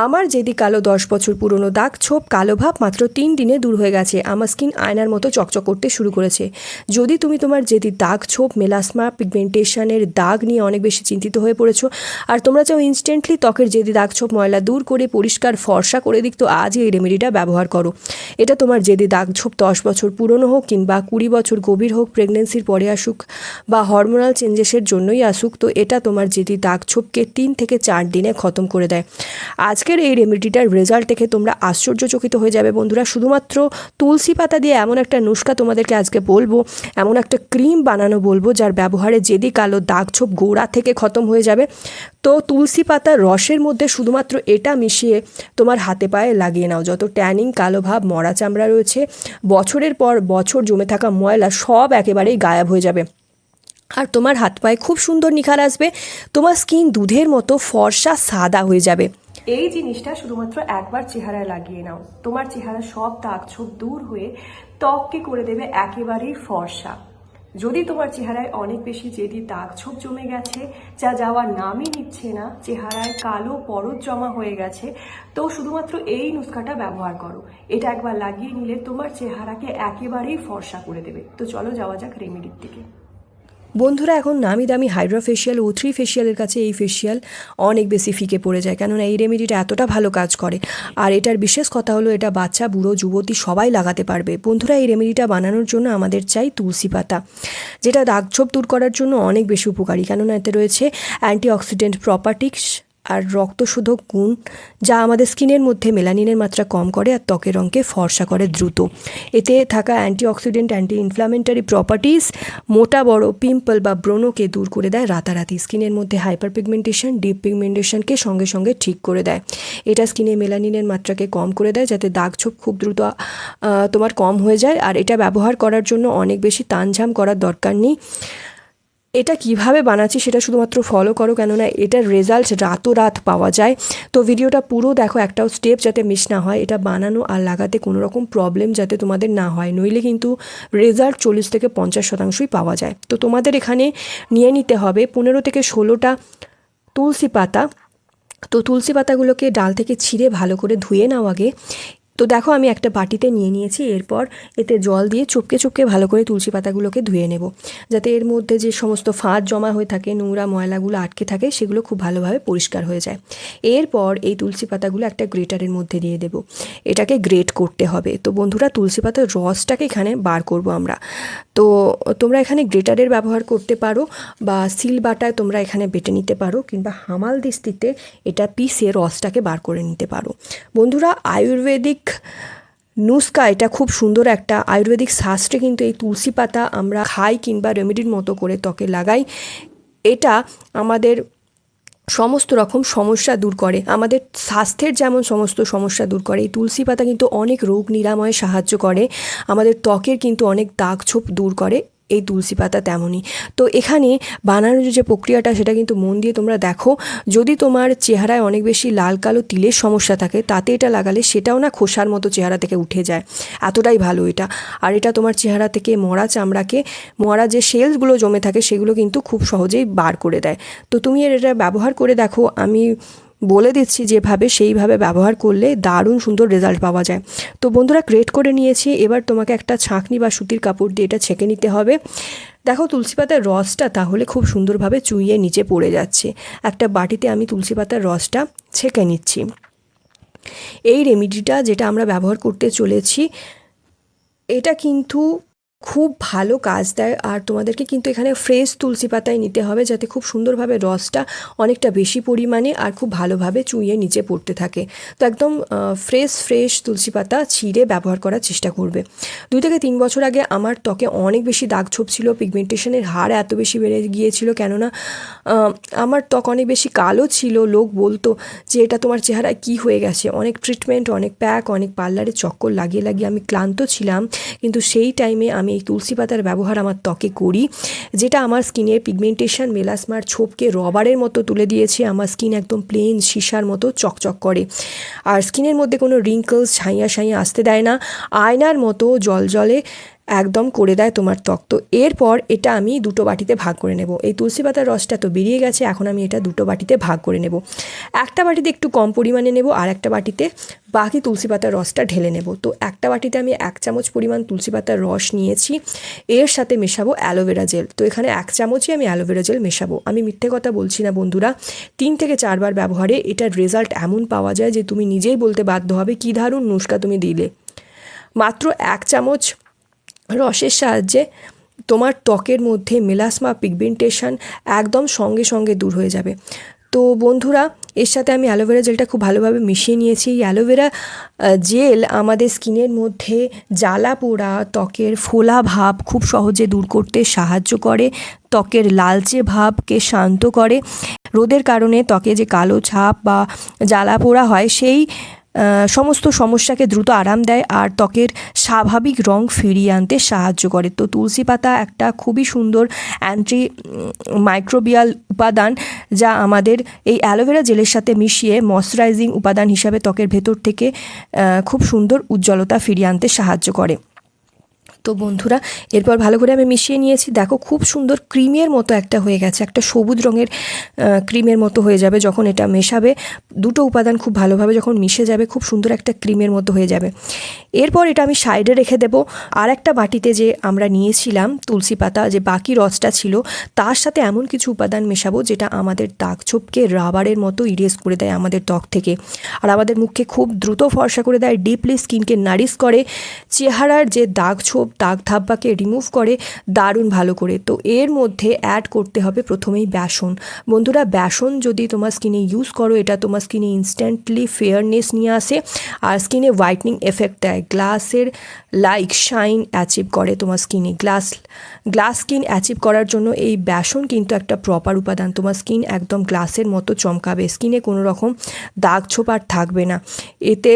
আমার যেদি কালো 10 বছর পুরনো দাগ ছোপ কালো ভাব মাত্র 3 দিনে দূর হয়ে গেছে। আমার স্কিন আয়নার মতো চকচক করতে শুরু করেছে। যদি তুমি তোমার যেদি দাগ ছোপ মেলাসমা পিগমেন্টেশনের দাগ নিয়ে অনেক বেশি চিন্তিত হয়ে পড়েছো আর তোমরা চাও ইনস্ট্যান্টলি ত্বকের যেদি দাগ ছোপ ময়লা দূর করে পরিষ্কার ফর্সা করে দিক, তো আজই এই রেমেডিটা ব্যবহার করো। এটা তোমার যেদি দাগ ছোপ 10 বছর পুরনো হোক কিংবা 20 বছর গভীর হোক, প্রেগনেন্সির পরে আসুক বা হরমোনাল চেঞ্জেসের জন্যই আসুক, তো এটা তোমার যেদি দাগ ছোপকে 3 থেকে 4 দিনে খতম করে দেয়। আজকের এই রেমেডিটার রেজাল্ট দেখে তোমরা আশ্চর্যচকিত হয়ে যাবে বন্ধুরা। শুধুমাত্র তুলসী পাতা দিয়ে এমন একটা নুস্খা তোমাদেরকে আজকে বলবো, এমন একটা ক্রিম বানানো বলবো যার ব্যবহারে যেদি কালো দাগ ছোপ গোড়া থেকে খতম হয়ে যাবে। তো তুলসী পাতার রসের মধ্যে শুধুমাত্র এটা মিশিয়ে তোমার হাতে পায়ে লাগিয়ে নাও। যত ট্যানিং, কালো ভাব, মরা চামড়া রয়েছে, বছরের পর বছর জমে থাকা ময়লা সব একেবারেই গায়েব হয়ে যাবে আর তোমার হাত পায়ে খুব সুন্দর নিখার আসবে। তোমার স্কিন দুধের মতো ফর্সা সাদা হয়ে যাবে। এই জিনিসটা শুধুমাত্র একবার চেহারায় লাগিয়ে নাও, তোমার চেহারা সব দাগ ছোপ দূর হয়ে ত্বককে করে দেবে একেবারেই ফর্সা। যদি তোমার চেহারায় অনেক বেশি যেদি দাগ ছোপ জমে গেছে, যা যাওয়ার নামই নিচ্ছে না, চেহারায় কালো পরত জমা হয়ে গেছে, তো শুধুমাত্র এই নুস্খাটা ব্যবহার করো। এটা একবার লাগিয়ে নিলে তোমার চেহারাকে একেবারেই ফর্সা করে দেবে। তো চলো যাওয়া যাক রেমেডির দিকে। বন্ধুরা, এখন নামি দামি হাইড্রা ফেশিয়াল, O3 ফেশিয়ালের কাছে এই ফেশিয়াল অনেক বেশি ফিকে পড়ে যায়, কেননা এই রেমেডিটা এতটা ভালো কাজ করে। আর এটার বিশেষ কথা হলো এটা বাচ্চা, বুড়ো, যুবতী সবাই লাগাতে পারবে। বন্ধুরা, এই রেমেডিটা বানানোর জন্য আমাদের চাই তুলসী পাতা, যেটা দাগছোপ দূর করার জন্য অনেক বেশি উপকারী, কেননা এতে রয়েছে অ্যান্টিঅক্সিডেন্ট প্রপার্টিস আর রক্তশোধক গুণ, যা আমাদের স্কিনের মধ্যে মেলানিনের মাত্রা কম করে আর ত্বকের রঙকে ফর্সা করে দ্রুত। এতে থাকা অ্যান্টিঅক্সিডেন্ট, অ্যান্টি ইনফ্লামেটরি প্রপার্টিস মোটা বড় পিম্পল বা ব্রণকে দূর করে দেয় রাতারাতি। স্কিনের মধ্যে হাইপার পিগমেন্টেশন, ডিপ পিগমেন্টেশনকে সঙ্গে সঙ্গে ঠিক করে দেয়। এটা স্কিনে মেলানিনের মাত্রাকে কম করে দেয়, যাতে দাগ ছোপ খুব দ্রুত তোমার কম হয়ে যায়। আর এটা ব্যবহার করার জন্য অনেক বেশি তামঝাম করার দরকার নেই। এটা কিভাবে বানাচ্ছি সেটা শুধুমাত্র ফলো করো, কেননা এটার রেজাল্ট রাতোরাত পাওয়া যায়। তো ভিডিওটা পুরো দেখো, একটাও স্টেপ যাতে মিস না হয়। এটা বানানো আর লাগাতে কোনো রকম প্রবলেম যাতে তোমাদের না হয়, নইলে কিন্তু রেজাল্ট 40 থেকে 50% পাওয়া যায়। তো তোমাদের এখানে নিয়ে নিতে হবে 15 থেকে 16টা তুলসী পাতা। তো তুলসী পাতাগুলোকে ডাল থেকে ছিঁড়ে ভালো করে ধুয়ে নাও আগে। তো দেখো, আমি একটা বাটিতে নিয়ে নিয়েছি। এরপর এতে জল দিয়ে চুপকে চুপকে ভালো করে তুলসী পাতাগুলোকে ধুয়ে নেব, যাতে এর মধ্যে যে সমস্ত ফাঁদ জমা হয়ে থাকে, নোংরা ময়লাগুলো আটকে থাকে, সেগুলো খুব ভালোভাবে পরিষ্কার হয়ে যায়। এরপর এই তুলসী পাতাগুলো একটা গ্রেটারের মধ্যে দিয়ে দেব। এটাকে গ্রেট করতে হবে। তো বন্ধুরা, তুলসী পাতার রসটাকে এখানে বার করব আমরা। তো তোমরা এখানে গ্রেটারের ব্যবহার করতে পারো বা সিল বাটায় তোমরা এখানে বেটে নিতে পারো, কিংবা হামাল দিস্তিতে এটা পিষে রসটাকে বার করে নিতে পারো। বন্ধুরা, আয়ুর্বেদিক নুস্কা, এটা খুব সুন্দর একটা আয়ুর্বেদিক শাস্ত্রে কিন্তু এই তুলসী পাতা আমরা খাই কিংবা রেমেডির মতো করে ত্বকে লাগাই। এটা আমাদের সমস্ত রকম সমস্যা দূর করে, আমাদের স্বাস্থ্যের যেমন সমস্ত সমস্যা দূর করে, এই তুলসী পাতা কিন্তু অনেক রোগ নিরাময়ে সাহায্য করে। আমাদের ত্বকের কিন্তু অনেক দাগ ছোপ দূর করে এই তুলসী পাতা তেমনই। তো এখানে বানানোর যে প্রক্রিয়াটা, সেটা কিন্তু মন দিয়ে তোমরা দেখো। যদি তোমার চেহারায় অনেক বেশি লাল কালো তিলের সমস্যা থাকে, তাতে এটা লাগালে সেটাও না খোসার মতো চেহারা থেকে উঠে যায়, এতটাই ভালো এটা। আর এটা তোমার চেহারা থেকে মরা চামড়াকে, মরা যে সেলসগুলো জমে থাকে, সেগুলো কিন্তু খুব সহজেই বার করে দেয়। তো তুমি এটা ব্যবহার করে দেখো, আমি বলে দিচ্ছি যেভাবে, সেইভাবে ব্যবহার করলে দারুণ সুন্দর রেজাল্ট পাওয়া যায়। তো বন্ধুরা, গ্রেট করে নিয়েছি। এবার তোমাকে একটা ছাঁকনি বা সুতির কাপড় দিয়ে এটা ছেঁকে নিতে হবে। দেখো, তুলসী পাতার রসটা তাহলে খুব সুন্দরভাবে চুইয়ে নিচে পড়ে যাচ্ছে। একটা বাটিতে আমি তুলসী পাতার রসটা ছেঁকে নিচ্ছি। এই রেমেডিটা যেটা আমরা ব্যবহার করতে চলেছি, এটা কিন্তু খুব ভালো কাজ দেয়। আর তোমাদেরকে কিন্তু এখানে ফ্রেশ তুলসী পাতায় নিতে হবে, যাতে খুব সুন্দরভাবে রসটা অনেকটা বেশি পরিমাণে আর খুব ভালোভাবে চুইয়ে নিচে পড়তে থাকে। তো একদম ফ্রেশ তুলসী পাতা ছিঁড়ে ব্যবহার করার চেষ্টা করবে। 2 থেকে 3 বছর আগে আমার ত্বকে অনেক বেশি দাগ ছোপ ছিল, পিগমেন্টেশনের হার এত বেশি বেড়ে গিয়েছিল, কেননা আমার ত্বক অনেক বেশি কালো ছিল। লোক বলতো যে এটা তোমার চেহারায় কী হয়ে গেছে। অনেক ট্রিটমেন্ট, অনেক প্যাক, অনেক পার্লারের চক্কর লাগিয়ে আমি ক্লান্ত ছিলাম। কিন্তু সেই টাইমে আমি এই তুলসী পাতার ব্যবহার আমার ত্বকে করি, যেটা আমার স্কিনের পিগমেন্টেশন, মেলাসমার ছোপকে রবারের মতো তুলে দিয়েছে। আমার স্কিন একদম প্লেন সীসার মতো চকচক করে, আর স্কিনের মধ্যে কোনো রিঙ্কলস, ছাইয়া আসতে দেয় না। আয়নার মতো জলজলে একদম করে দেয় তোমার ত্বক। তো এরপর এটা আমি দুটো বাটিতে ভাগ করে নেব। এই তুলসী পাতার রসটা তো বেরিয়ে গেছে, এখন আমি এটা দুটো বাটিতে ভাগ করে নেব। একটা বাটিতে একটু কম পরিমাণে নেব, আর একটা বাটিতে বাকি তুলসী পাতার রসটা ঢেলে নেব। তো একটা বাটিতে আমি 1 চামচ পরিমাণ তুলসী পাতার রস নিয়েছি, এর সাথে মেশাবো অ্যালোভেরা জেল। তো এখানে 1 চামচই আমি অ্যালোভেরা জেল মেশাবো। আমি মিথ্যে কথা বলছি না বন্ধুরা, 3 থেকে 4 বার ব্যবহারে এটার রেজাল্ট এমন পাওয়া যায় যে তুমি নিজেই বলতে বাধ্য হবে কী দারুণ নুস্খা তুমি দিলে। মাত্র 1 চামচ রসের সাহায্যে তোমার ত্বকের মধ্যে মেলাসমা পিগমেন্টেশন একদম সঙ্গে সঙ্গে দূর হয়ে যাবে। তো বন্ধুরা, এর সাথে আমি অ্যালোভেরা জেলটা খুব ভালোভাবে মিশিয়ে নিয়েছি। এই অ্যালোভেরা জেল আমাদের স্কিনের মধ্যে জ্বালা পোড়া, ত্বকের ফোলা ভাব খুব সহজে দূর করতে সাহায্য করে, ত্বকের লালচে ভাবকে শান্ত করে, রোদের কারণে ত্বকে যে কালো ছাপ বা জ্বালা পোড়া হয় সেই সমস্ত সমস্যাকে দ্রুত আরাম দেয়, আর ত্বকের স্বাভাবিক রং ফিরিয়ে আনতে সাহায্য করে। তো তুলসী পাতা একটা খুবই সুন্দর অ্যান্টি মাইক্রোবিয়াল উপাদান, যা আমাদের এই অ্যালোভেরা জেলের সাথে মিশিয়ে ময়শ্চারাইজিং উপাদান হিসাবে ত্বকের ভেতর থেকে খুব সুন্দর উজ্জ্বলতা ফিরিয়ে আনতে সাহায্য করে। তো বন্ধুরা, এরপর ভালো করে আমি মিশিয়ে নিয়েছি। দেখো খুব সুন্দর ক্রিমের মতো একটা হয়ে গেছে, একটা সবুজ রঙের ক্রিমের মতো হয়ে যাবে যখন এটা মেশাবে। দুটো উপাদান খুব ভালোভাবে যখন মিশে যাবে খুব সুন্দর একটা ক্রিমের মতো হয়ে যাবে। এরপর এটা আমি সাইডে রেখে দেবো। আর একটা বাটিতে যে আমরা নিয়েছিলাম তুলসী পাতা, যে বাকি রসটা ছিল, তার সাথে এমন কিছু উপাদান মেশাবো যেটা আমাদের দাগ ছোপকে রাবারের মতো ইরেজ করে দেয় আমাদের ত্বক থেকে, আর আমাদের মুখকে খুব দ্রুত ফর্সা করে দেয়, ডিপলি স্কিনকে নারিশ করে, চেহারার যে দাগ ছোপ দাগ ধাব্বাকে রিমুভ করে দারুণ ভালো করে। তো এর মধ্যে অ্যাড করতে হবে প্রথমেই বেসন। বন্ধুরা, বেসন যদি তোমার স্কিনে ইউজ করো, এটা তোমার স্কিনে ইনস্ট্যান্টলি ফেয়ারনেস নিয়ে আসে আর স্কিনে হোয়াইটনিং এফেক্ট দেয়, গ্লাসের লাইক শাইন অ্যাচিভ করে তোমার স্কিনে। গ্লাস স্কিন অ্যাচিভ করার জন্য এই বেসন কিন্তু একটা প্রপার উপাদান। তোমার স্কিন একদম গ্লাসের মতো চমকাবে, স্কিনে কোনো রকম দাগ ছোপ আর থাকবে না, এতে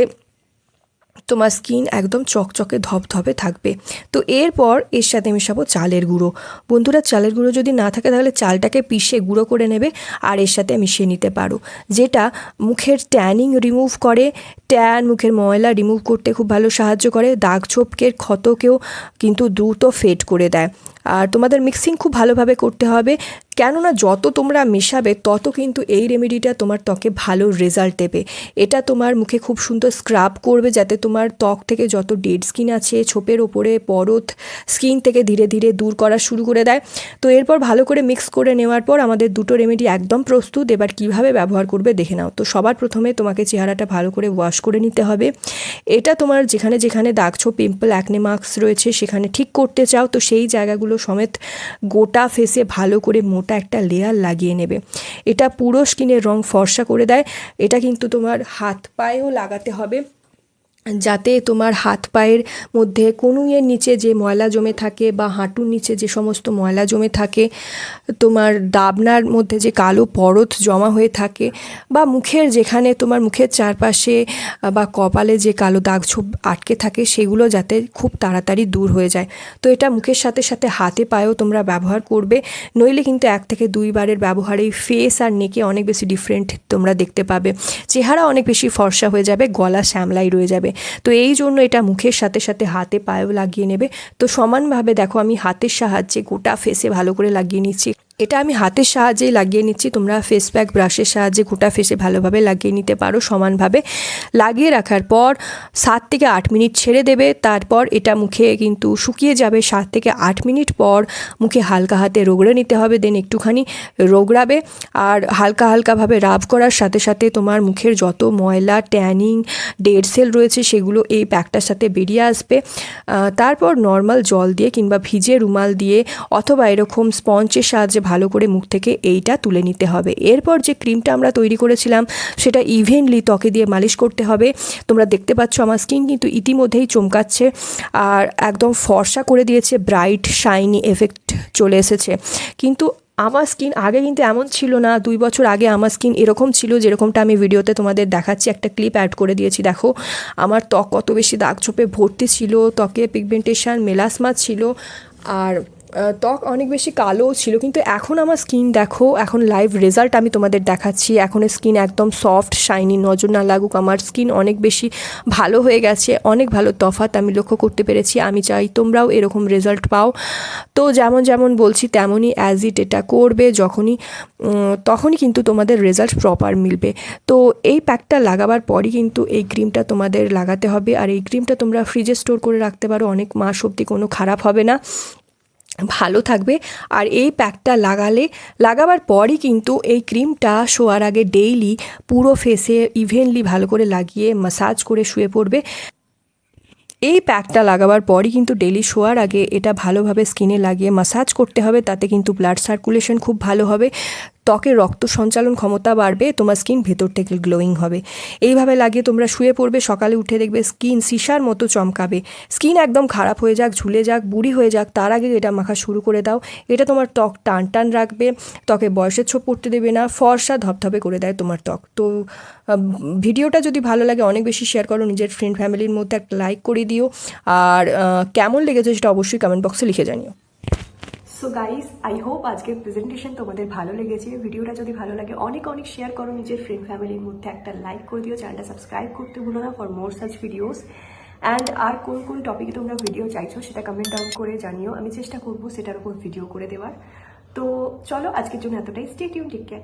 তোমার স্কিন একদম চকচকে ধপধপে থাকবে। তো এরপর এর সাথে মেশাবো চালের গুঁড়ো। বন্ধুরা, চালের গুঁড়ো যদি না থাকে তাহলে চালটাকে পিষে গুঁড়ো করে নেবে আর এর সাথে মিশিয়ে নিতে পারো, যেটা মুখের ট্যানিং রিমুভ করে, ট্যান মুখের ময়লা রিমুভ করতে খুব ভালো সাহায্য করে, দাগ ছোপকের ক্ষতকেও কিন্তু দ্রুত ফেড করে দেয়। আর তোমাদের মিক্সিং খুব ভালোভাবে করতে হবে, কেননা যত তোমরা মেশাবে তত কিন্তু এই রেমেডিটা তোমার ত্বকে ভালো রেজাল্ট দেবে। এটা তোমার মুখে খুব সুন্দর স্ক্রাব করবে, যাতে তোমার ত্বক থেকে যত ডেড স্কিন আছে, ছোপের ওপরে পরত, স্কিন থেকে ধীরে ধীরে দূর করা শুরু করে দেয়। তো এরপর ভালো করে মিক্স করে নেওয়ার পর আমাদের দুটো রেমেডি একদম প্রস্তুত। এবার কিভাবে ব্যবহার করবে দেখে নাও। তো সবার প্রথমে তোমাকে চেহারাটা ভালো করে ওয়াশ করে নিতে হবে। এটা তোমার যেখানে যেখানে দাগ ছোপ, পিম্পল, অ্যাকনে মার্কস রয়েছে সেখানে ঠিক করতে চাও, তো সেই জায়গাগুলো সমেত গোটা ফেসে ভালো করে মোটা একটা লেয়ার লাগিয়ে নেবে। এটা পুরো স্কিনের রং ফর্সা করে দেয়। এটা কিন্তু তোমার হাত পায়েও লাগাতে হবে, যাতে তোমার হাত পায়ের মধ্যে কনুইয়ের নিচে যে ময়লা জমে থাকে বা হাঁটুর নিচে যে সমস্ত ময়লা জমে থাকে, তোমার দাবনার মধ্যে যে কালো পরত জমা হয়ে থাকে, বা মুখের যেখানে তোমার মুখের চারপাশে বা কপালে যে কালো দাগ ছোপ আটকে থাকে, সেগুলো যাতে খুব তাড়াতাড়ি দূর হয়ে যায়। তো এটা মুখের সাথে সাথে হাতে পায়েও তোমরা ব্যবহার করবে, নইলে কিন্তু 1 থেকে 2 বারের ব্যবহারেই ফেস আর নেকে অনেক বেশি ডিফারেন্ট তোমরা দেখতে পাবে, চেহারা অনেক বেশি ফর্সা হয়ে যাবে, গলা শ্যামলাই রয়ে যাবে। তো এই জন্য এটা মুখের সাথে সাথে হাতে পায়েও লাগিয়ে নেবে। তো সমানভাবে দেখো আমি হাতের সাহায্যে গোটা ফেসে ভালো করে লাগিয়ে নিচ্ছি। এটা আমি হাতের সাহায্যেই লাগিয়ে নিচ্ছি, তোমরা ফেস প্যাক ব্রাশের সাহায্যে গোটা ফেসে ভালোভাবে লাগিয়ে নিতে পারো। সমানভাবে লাগিয়ে রাখার পর 7 থেকে 8 মিনিট ছেড়ে দেবে। তারপর এটা মুখে কিন্তু শুকিয়ে যাবে। 7 থেকে 8 মিনিট পর মুখে হালকা হাতে রগড়ে নিতে হবে, দেন একটুখানি রগড়াবে, আর হালকা হালকাভাবে রাব করার সাথে সাথে তোমার মুখের যত ময়লা, ট্যানিং, ডেড সেল রয়েছে সেগুলো এই প্যাকটার সাথে বেরিয়ে আসবে। তারপর নর্মাল জল দিয়ে কিংবা ভিজে রুমাল দিয়ে অথবা এরকম স্পঞ্জের সাহায্যে ভালো করে মুখ থেকে এইটা তুলে নিতে হবে। এরপর যে ক্রিমটা আমরা তৈরি করেছিলাম সেটা ইভেনলি ত্বকে দিয়ে মালিশ করতে হবে। তোমরা দেখতে পাচ্ছ আমার স্কিন কিন্তু ইতিমধ্যেই চমকাচ্ছে আর একদম ফর্সা করে দিয়েছে, ব্রাইট শাইনি এফেক্ট চলে এসেছে। কিন্তু আমার স্কিন আগে কিন্তু এমন ছিল না। 2 বছর আগে আমার স্কিন এরকম ছিল, যেরকমটা আমি ভিডিওতে তোমাদের দেখাচ্ছি, একটা ক্লিপ অ্যাড করে দিয়েছি। দেখো আমার ত্বক কত বেশি দাগ ছোপে ভর্তি ছিল, ত্বকে পিগমেন্টেশন, মেলাসমা ছিল, আর ত্বক অনেক বেশি কালো ছিল, কিন্তু এখন আমার স্কিন দেখো, এখন লাইভ রেজাল্ট আমি তোমাদের দেখাচ্ছি। এখন স্কিন একদম সফট শাইনি, নজর না লাগুক, আমার স্কিন অনেক বেশি ভালো হয়ে গেছে, অনেক ভালো তফাৎ আমি লক্ষ্য করতে পেরেছি। আমি চাই তোমরাও এরকম রেজাল্ট পাও। তো যেমন যেমন বলছি তেমনই অ্যাজ ইট এটা করবে, তখনই কিন্তু তোমাদের রেজাল্ট প্রপার মিলবে। তো এই প্যাকটা লাগাবার পরই কিন্তু এই ক্রিমটা তোমাদের লাগাতে হবে, আর এই ক্রিমটা তোমরা ফ্রিজে স্টোর করে রাখতে পারো, অনেক মাস অবধি কোনো খারাপ হবে না, ভালো থাকবে। আর এই প্যাকটা লাগাবার পরই কিন্তু এই ক্রিমটা শোয়ার আগে ডেইলি পুরো ফেসে ইভেনলি ভালো করে লাগিয়ে ম্যাসাজ করে শুয়ে পড়বে। এই প্যাকটা লাগাবার পরই কিন্তু ডেলি শোয়ার আগে এটা ভালোভাবে স্কিনে লাগিয়ে ম্যাসাজ করতে হবে, তাতে কিন্তু ব্লাড সার্কুলেশন খুব ভালো হবে, ত্বকের রক্ত সঞ্চালন ক্ষমতা বাড়বে, তোমার স্কিন ভেতর থেকে গ্লোয়িং হবে। এইভাবে লাগিয়ে তোমরা শুয়ে পড়বে, সকালে উঠে দেখবে স্কিন সিসার মতো চমকাবে। স্কিন একদম খারাপ হয়ে যাক, ঝুলে যাক, বুড়ি হয়ে যাক, তার আগে এটা মাখা শুরু করে দাও। এটা তোমার ত্বক টান টান রাখবে, ত্বকে বয়সের ছোপ পড়তে দেবে না, ফর্সা ধপধপে করে দেয় তোমার ত্বক। তো ভিডিওটা যদি ভালো লাগে অনেক বেশি শেয়ার করো, নিজের ফ্রেন্ড ফ্যামিলির মধ্যে একটা লাইক করে দিও, আর কেমন লেগেছে সেটা অবশ্যই কমেন্ট বক্সে লিখে জানিও। সো গাইস, আই হোপ আজকের প্রেজেন্টেশন তোমাদের ভালো লেগেছে। ভিডিওটা যদি ভালো লাগে অনেক অনেক শেয়ার করো, নিজের ফ্রেন্ড ফ্যামিলির মধ্যে একটা লাইক করে দিও, চ্যানেলটা সাবস্ক্রাইব করতে ভুলো না for more such videos. And আর কোন কোন টপিকে তোমরা ভিডিও চাইছো সেটা কমেন্ট ডাউন করে জানিও, আমি চেষ্টা করবো সেটার উপর ভিডিও করে দেওয়ার। তো চলো আজকের জন্য এতটাই, স্টে টিউন, টেক কেয়ার।